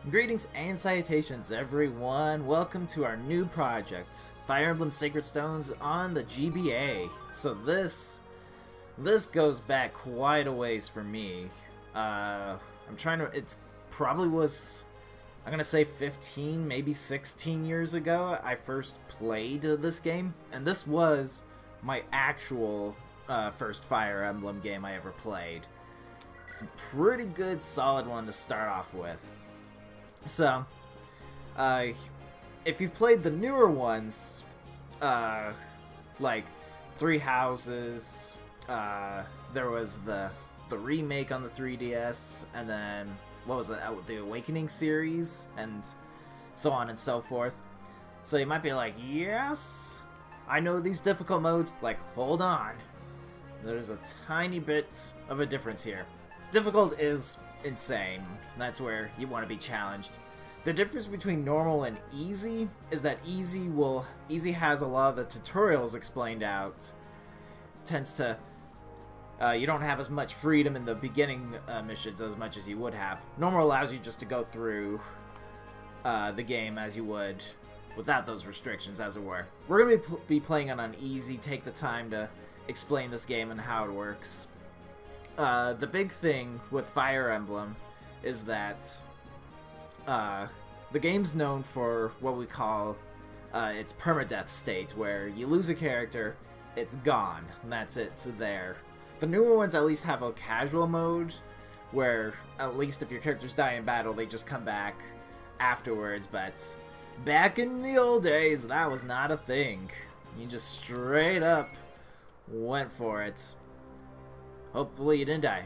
Greetings and salutations, everyone. Welcome to our new project, Fire Emblem Sacred Stones on the GBA. So this goes back quite a ways for me. I'm gonna say 15, maybe 16 years ago, I first played this game, and this was my actual first Fire Emblem game I ever played. It's a pretty good, solid one to start off with. So, if you've played the newer ones, like Three Houses, there was the remake on the 3DS, and then, what was it, the Awakening series, and so on and so forth. So you might be like, yes, I know these difficult modes. Like, hold on. There's a tiny bit of a difference here. Difficult is insane. That's where you want to be challenged. The difference between normal and easy is that easy has a lot of the tutorials explained out. Tends to you don't have as much freedom in the beginning missions as much as you would have. Normal allows you just to go through the game as you would without those restrictions, as it were. We're going to be playing on easy, take the time to explain this game and how it works. The big thing with Fire Emblem is that the game's known for what we call its permadeath state, where you lose a character, it's gone, and that's it, so there. The newer ones at least have a casual mode, where at least if your characters die in battle, they just come back afterwards, but back in the old days, that was not a thing. You just straight up went for it. Hopefully you didn't die.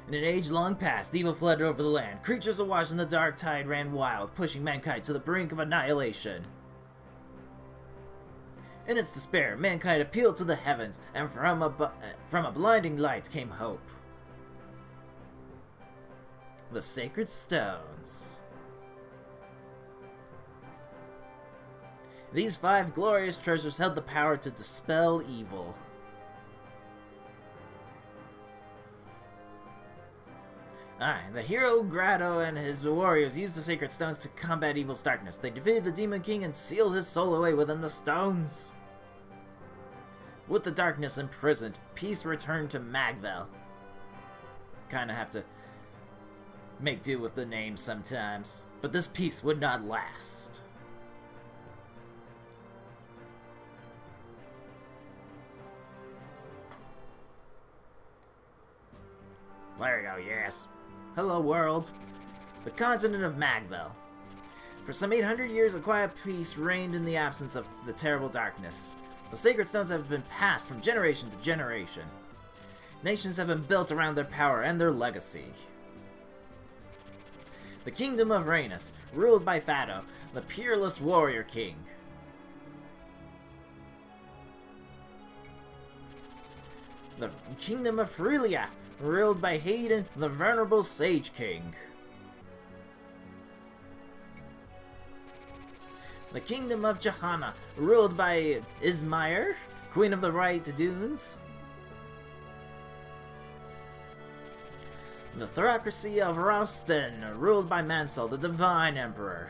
In an age long past, evil fled over the land. Creatures awash in the dark tide ran wild, pushing mankind to the brink of annihilation. In its despair, mankind appealed to the heavens, and from a blinding light came hope. The Sacred Stones. These 5 glorious treasures held the power to dispel evil. The hero Grado and his warriors used the Sacred Stones to combat evil's darkness. They defeated the Demon King and sealed his soul away within the stones. With the darkness imprisoned, peace returned to Magvel. Kinda have to make do with the name sometimes. But this peace would not last. There you go, yes. Hello, world. The continent of Magvel. For some 800 years, a quiet peace reigned in the absence of the terrible darkness. The Sacred Stones have been passed from generation to generation. Nations have been built around their power and their legacy. The Kingdom of Rhaenus, ruled by Fado, the peerless warrior king. The Kingdom of Frelia, ruled by Hayden, the venerable Sage King. The Kingdom of Johanna, ruled by Ismaire, Queen of the Right Dunes. The Theocracy of Rausten, ruled by Mansell, the Divine Emperor.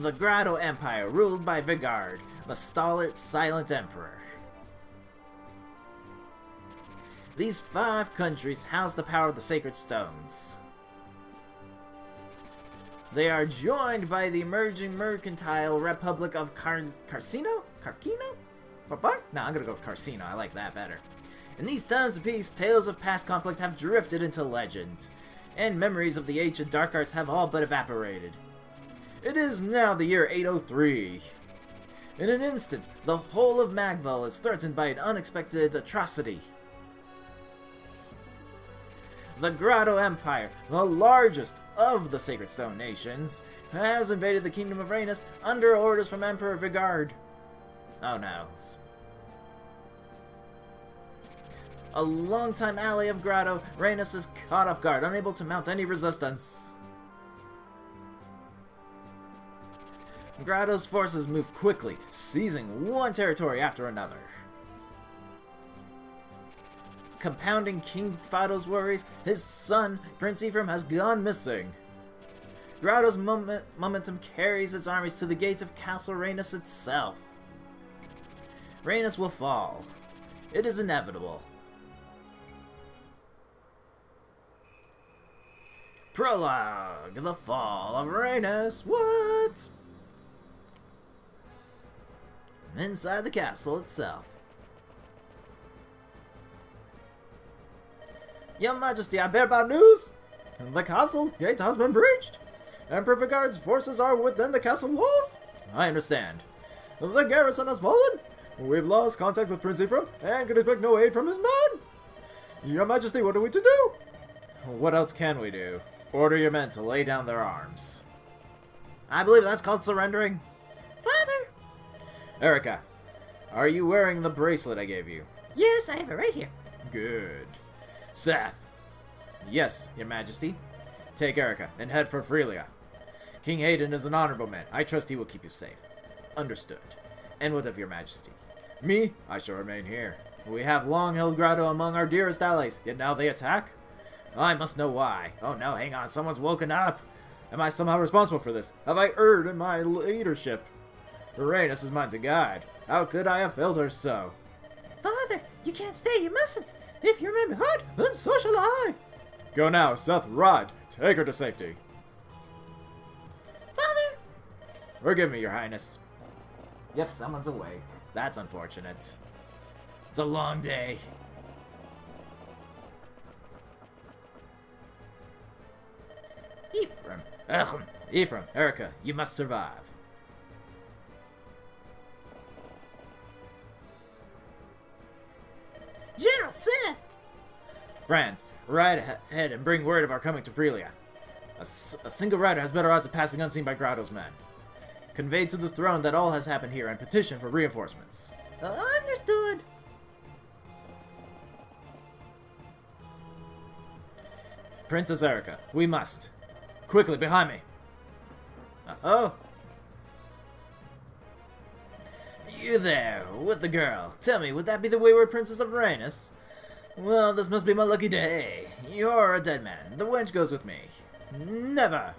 The Grado Empire, ruled by Vigard, the stalwart, silent emperor. These 5 countries house the power of the Sacred Stones. They are joined by the emerging mercantile Republic of Carcino? Carcino? What? No, I'm gonna go with Carcino. I like that better. In these times of peace, tales of past conflict have drifted into legend, and memories of the ancient dark arts have all but evaporated. It is now the year 803. In an instant, the whole of Magvel is threatened by an unexpected atrocity. The Grado Empire, the largest of the Sacred Stone nations, has invaded the Kingdom of Rhaenus under orders from Emperor Vigard. Oh no. A longtime ally of Grado, Rhaenus is caught off guard, unable to mount any resistance. Grado's forces move quickly, seizing one territory after another. Compounding King Fido's worries, his son, Prince Ephraim, has gone missing. Grado's momentum carries its armies to the gates of Castle Rhaenys itself. Rhaenys will fall. It is inevitable. Prologue, the fall of Rhaenys. What? Inside the castle itself. Your Majesty, I bear bad news. The castle gate has been breached. Emperor Vigard's forces are within the castle walls. I understand. The garrison has fallen. We've lost contact with Prince Ephraim and can expect no aid from his men. Your Majesty, what are we to do? What else can we do? Order your men to lay down their arms. I believe that's called surrendering. Father! Erica, are you wearing the bracelet I gave you? Yes, I have it right here. Good. Seth. Yes, Your Majesty. Take Erica and head for Frelia. King Hayden is an honorable man. I trust he will keep you safe. Understood. And what of Your Majesty? Me? I shall remain here. We have long held Grotto among our dearest allies, yet now they attack? I must know why. Oh no, hang on, someone's woken up. Am I somehow responsible for this? Have I erred in my leadership? Rhaenys is mine to guide. How could I have failed her so? Father, you can't stay, you mustn't. If you're my heart, then so shall I. Go now, Seth Rod. Take her to safety. Father! Forgive me, Your Highness. Yep, someone's awake. That's unfortunate. It's a long day. Ephraim, Erica, you must survive. General Seth! Franz, ride ahead and bring word of our coming to Frelia. A single rider has better odds of passing unseen by Grotto's men. Convey to the throne that all has happened here and petition for reinforcements. Understood. Princess Erica, we must. Quickly, behind me. Oh. You there, with the girl. Tell me, would that be the wayward Princess of Rhaenys? Well, this must be my lucky day. You're a dead man. The wench goes with me. Never.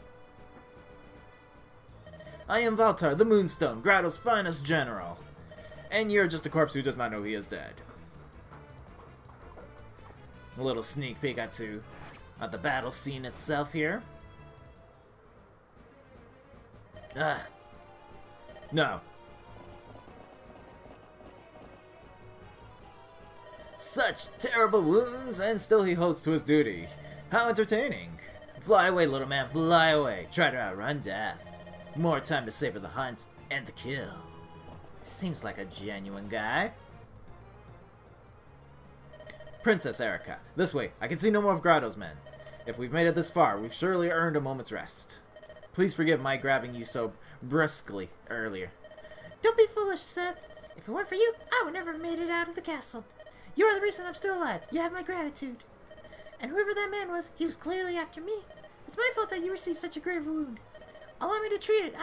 I am Valtar, the Moonstone, Grotto's finest general. And you're just a corpse who does not know he is dead. A little sneak peek at the battle scene itself here. No. Such terrible wounds, and still he holds to his duty. How entertaining. Fly away, little man, fly away. Try to outrun death. More time to savor the hunt and the kill. Seems like a genuine guy. Princess Erica, this way. I can see no more of Grotto's men. If we've made it this far, we've surely earned a moment's rest. Please forgive my grabbing you so brusquely earlier. Don't be foolish, Seth. If it weren't for you, I would never have made it out of the castle. You are the reason I'm still alive. You have my gratitude. And whoever that man was, he was clearly after me. It's my fault that you received such a grave wound. Allow me to treat it.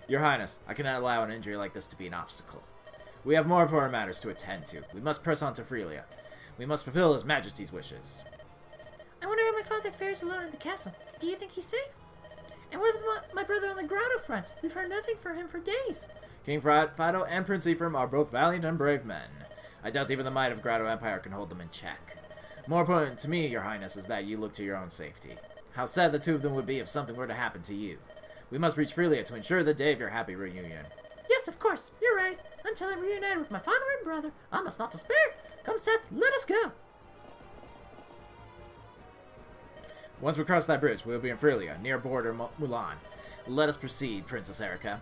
Your Highness, I cannot allow an injury like this to be an obstacle. We have more important matters to attend to. We must press on to Frelia. We must fulfill His Majesty's wishes. I wonder how my father fares alone in the castle. Do you think he's safe? And what of my brother on the Grotto front? We've heard nothing from him for days. King Fido and Prince Ephraim are both valiant and brave men. I doubt even the might of Grotto Empire can hold them in check. More important to me, Your Highness, is that you look to your own safety. How sad the two of them would be if something were to happen to you. We must reach Frelia to ensure the day of your happy reunion. Yes, of course. You're right. Until I'm reunited with my father and brother, I must not despair. Come, Seth, let us go. Once we cross that bridge, we'll be in Frelia, near border Mulan. Let us proceed, Princess Erica.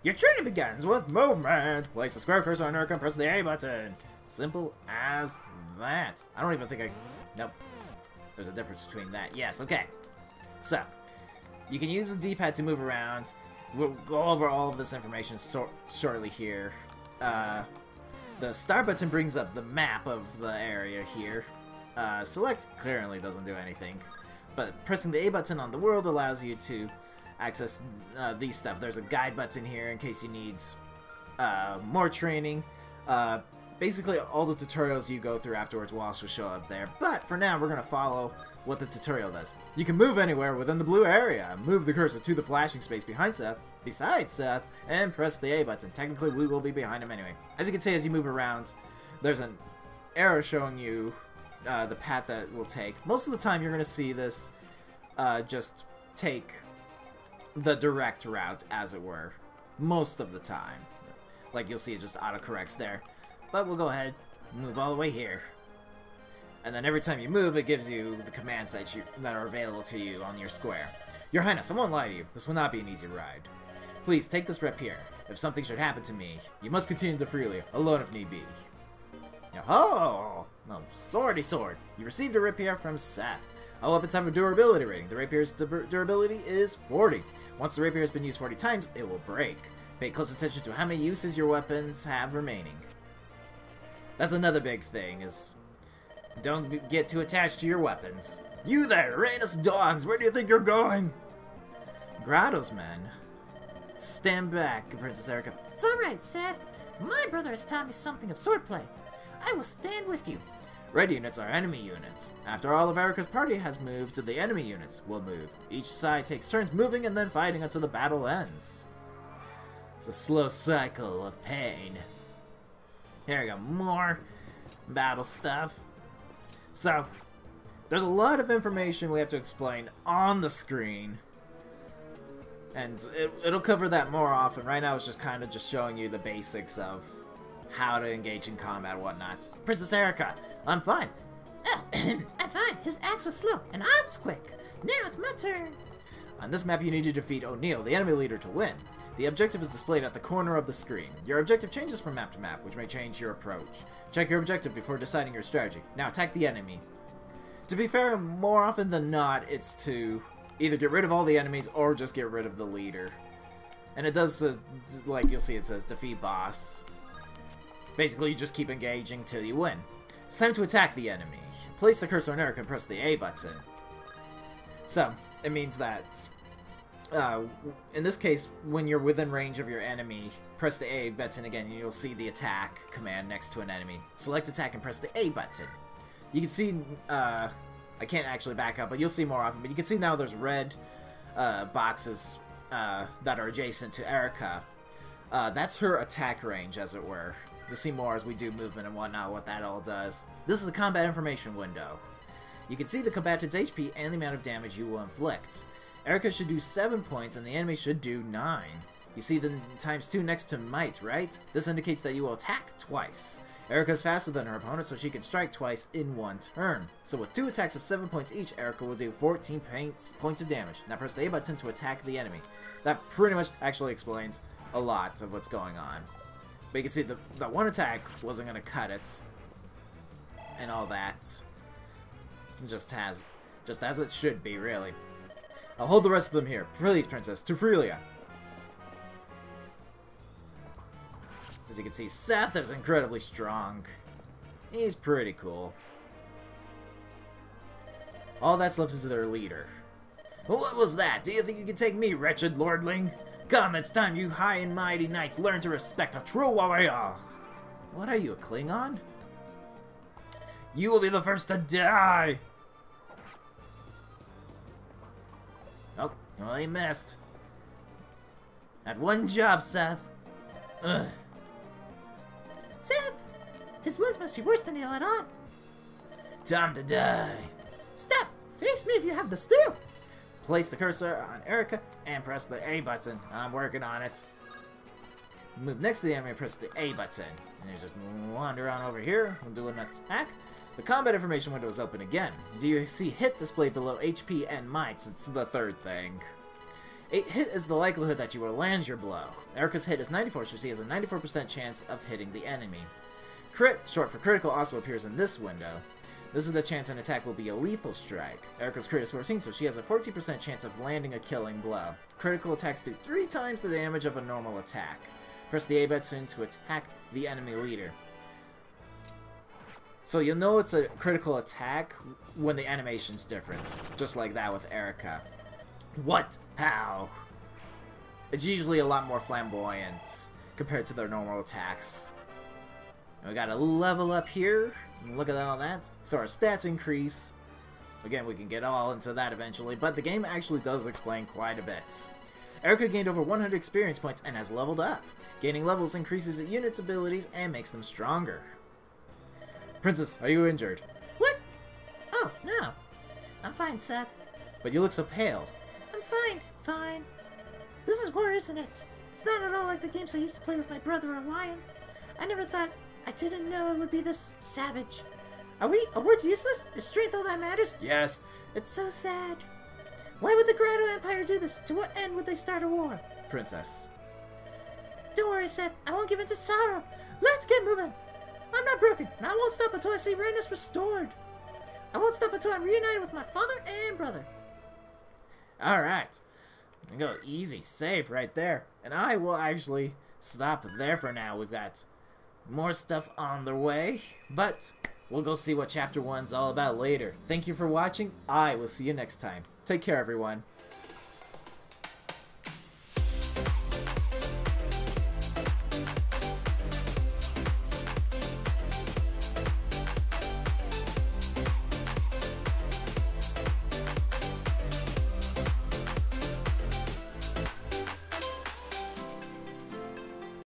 Your training begins with movement. Place the square cursor on Erica and press the A button. Simple as that. I don't even think Nope. There's a difference between that. Yes, okay. So, you can use the D-pad to move around. We'll go over all of this information shortly here. The start button brings up the map of the area here. Select currently doesn't do anything. But pressing the A button on the world allows you to access these stuff. There's a guide button here in case you need more training. basically all the tutorials you go through afterwards will also show up there. But for now, we're going to follow what the tutorial does. You can move anywhere within the blue area. Move the cursor to the flashing space beside Seth, and press the A button. Technically, we will be behind him anyway. As you can see, as you move around, there's an arrow showing you the path that will take. Most of the time, you're going to see this just take the direct route, as it were. Most of the time. Like, you'll see it just autocorrects there. But we'll go ahead, move all the way here. And then every time you move, it gives you the commands that are available to you on your square. Your Highness, I won't lie to you. This will not be an easy ride. Please, take this rep here. If something should happen to me, you must continue to Freelia, alone if need be. Oh, no, swordy sword. You received a rapier from Seth. All weapons have a durability rating. The rapier's durability is 40. Once the rapier has been used 40 times, it will break. Pay close attention to how many uses your weapons have remaining. That's another big thing, is don't get too attached to your weapons. You there, Rhaenus dogs, where do you think you're going? Grotto's men. Stand back, Princess Erica. It's alright, Seth. My brother has taught me something of swordplay. I will stand with you. Red units are enemy units. After all of Erica's party has moved, the enemy units will move. Each side takes turns moving and then fighting until the battle ends. It's a slow cycle of pain. Here we go, more battle stuff. So, there's a lot of information we have to explain on the screen. And it'll cover that more often. Right now it's just kind of just showing you the basics of how to engage in combat and whatnot. Princess Erica, I'm fine. Oh, I'm fine. His axe was slow, and I was quick. Now it's my turn. On this map, you need to defeat O'Neill, the enemy leader, to win. The objective is displayed at the corner of the screen. Your objective changes from map to map, which may change your approach. Check your objective before deciding your strategy. Now attack the enemy. To be fair, more often than not, it's to either get rid of all the enemies or just get rid of the leader. And it does, like you'll see, it says defeat boss. Basically, you just keep engaging till you win. It's time to attack the enemy. Place the cursor on Eric and press the A button. So, it means that, in this case, when you're within range of your enemy, press the A button again and you'll see the attack command next to an enemy. Select attack and press the A button. You can see, I can't actually back up, but you'll see more often, but you can see now there's red boxes that are adjacent to Erica. That's her attack range, as it were. You'll see more as we do movement and whatnot, what that all does. This is the combat information window. You can see the combatant's HP and the amount of damage you will inflict. Erica should do 7 points and the enemy should do 9. You see the ×2 next to might, right? This indicates that you will attack twice. Erica is faster than her opponent, so she can strike twice in one turn. So with 2 attacks of 7 points each, Erica will do 14 points of damage. Now press the A button to attack the enemy. That pretty much actually explains a lot of what's going on. But you can see the one attack wasn't going to cut it. And all that. Just as it should be, really. I'll hold the rest of them here. Please, Princess, to Freelia. As you can see, Seth is incredibly strong. He's pretty cool. All that's left is their leader. Well, what was that? Do you think you can take me, wretched lordling? Come, it's time you high and mighty knights learn to respect a true warrior. What are you, a Klingon? You will be the first to die! Oh, well, he missed. Had one job, Seth. Ugh. Seth! His wounds must be worse than he let on. Time to die. Stop! Face me if you have the steel! Place the cursor on Erica and press the A button. I'm working on it. Move next to the enemy and press the A button. And you just wander on over here and do an attack. The combat information window is open again. Do you see hit displayed below HP and mites? It's the third thing. A hit is the likelihood that you will land your blow. Erica's hit is 94, so she has a 94% chance of hitting the enemy. Crit, short for critical, also appears in this window. This is the chance an attack will be a lethal strike. Erica's crit is 14, so she has a 14% chance of landing a killing blow. Critical attacks do 3 times the damage of a normal attack. Press the A button to attack the enemy leader. So you'll know it's a critical attack when the animation's different. Just like that with Erica. What? How? It's usually a lot more flamboyant compared to their normal attacks. And we got a level up here. Look at all that. So our stats increase. Again, we can get all into that eventually, but the game actually does explain quite a bit. Erica gained over 100 experience points and has leveled up. Gaining levels increases a unit's abilities and makes them stronger. Princess, are you injured? What? Oh, no. I'm fine, Seth. But you look so pale. I'm fine, fine. This is war, isn't it? It's not at all like the games I used to play with my brother or Lion. I never thought, I didn't know it would be this savage. Are words useless? Is strength all that matters? Yes. It's so sad. Why would the Grotto Empire do this? To what end would they start a war? Princess. Don't worry, Seth. I won't give in to sorrow. Let's get moving. I'm not broken, and I won't stop until I see Randus restored. I won't stop until I'm reunited with my father and brother. Alright. Go easy, safe right there. And I will actually stop there for now. We've got more stuff on the way, but we'll go see what Chapter 1's all about later. Thank you for watching. I will see you next time. Take care, everyone.